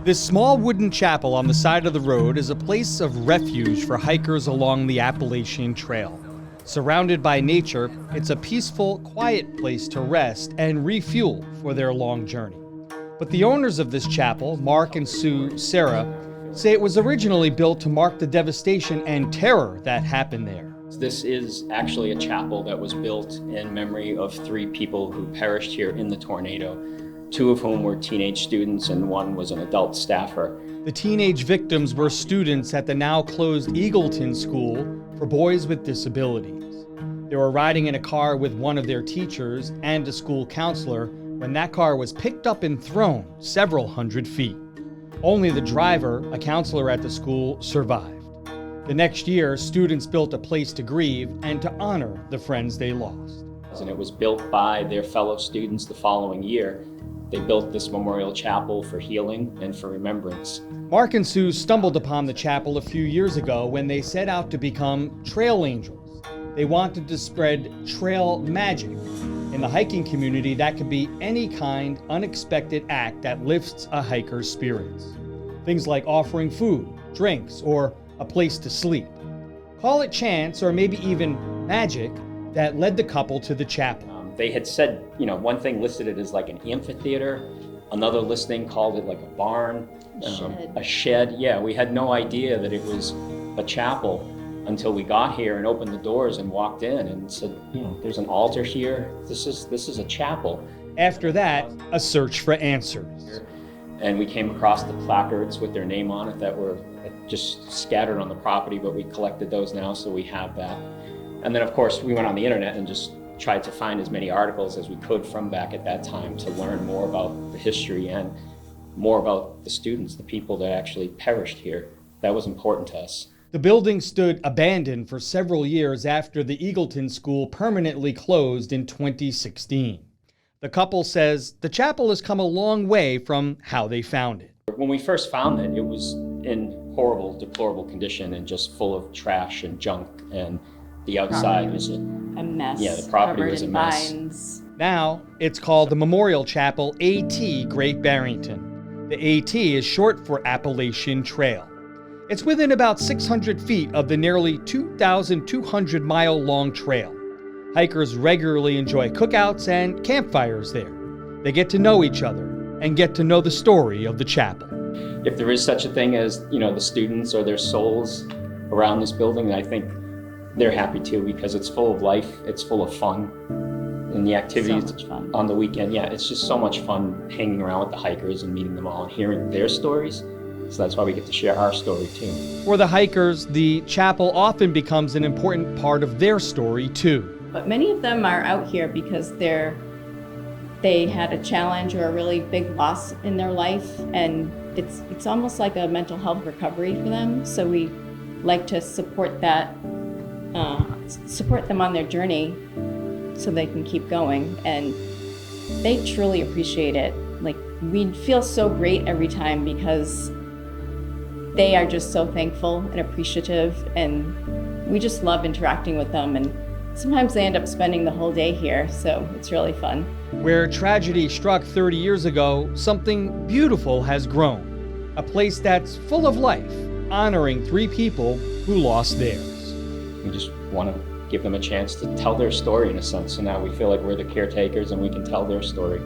This small wooden chapel on the side of the road is a place of refuge for hikers along the Appalachian Trail. Surrounded by nature, it's a peaceful, quiet place to rest and refuel for their long journey. But the owners of this chapel, Marc and Sue Serra, say it was originally built to mark the devastation and terror that happened there. This is actually a chapel that was built in memory of 3 people who perished here in the tornado, 2 of whom were teenage students and 1 was an adult staffer. The teenage victims were students at the now closed Eagleton School for boys with disabilities. They were riding in a car with one of their teachers and a school counselor when that car was picked up and thrown several hundred feet. Only the driver, a counselor at the school, survived. The next year, students built a place to grieve and to honor the friends they lost. And it was built by their fellow students the following year. They built this memorial chapel for healing and for remembrance. Marc and Sue stumbled upon the chapel a few years ago when they set out to become trail angels. They wanted to spread trail magic. In the hiking community, that could be any kind, unexpected act that lifts a hiker's spirits. Things like offering food, drinks, or a place to sleep. Call it chance or maybe even magic that led the couple to the chapel. They had said, one thing listed it as like an amphitheater, another listing called it like a barn, a shed. Yeah, we had no idea that it was a chapel until we got here and opened the doors and walked in and said, there's an altar here. This is a chapel. After that, a search for answers. And we came across the placards with their name on it that were just scattered on the property, but we collected those now, so we have that. And then, of course, we went on the internet and just tried to find as many articles as we could from back at that time to learn more about the history and more about the students, the people that actually perished here. That was important to us. The building stood abandoned for several years after the Eagleton School permanently closed in 2016. The couple says the chapel has come a long way from how they found it. When we first found it, it was in horrible, deplorable condition and just full of trash and junk, and the outside was a mess. Yeah, the property was a mess. Vines. Now, it's called the Memorial Chapel AT Great Barrington. The AT is short for Appalachian Trail. It's within about 600 feet of the nearly 2,200-mile-long trail. Hikers regularly enjoy cookouts and campfires there. They get to know each other and get to know the story of the chapel. If there is such a thing as, the students or their souls around this building, I think they're happy too, because it's full of life, it's full of fun, and the activities so much fun. On the weekend, it's just so much fun hanging around with the hikers and meeting them all and hearing their stories. So that's why we get to share our story too. For the hikers, the chapel often becomes an important part of their story too. But many of them are out here because they had a challenge or a really big loss in their life, and it's almost like a mental health recovery for them. So we like to support that. Support them on their journey so they can keep going, and they truly appreciate it. Like, we feel so great every time because they are just so thankful and appreciative, and we just love interacting with them, and sometimes they end up spending the whole day here, so it's really fun. Where tragedy struck 30 years ago, something beautiful has grown. A place that's full of life, honoring 3 people who lost theirs. We just want to give them a chance to tell their story in a sense. So now we feel like we're the caretakers and we can tell their story.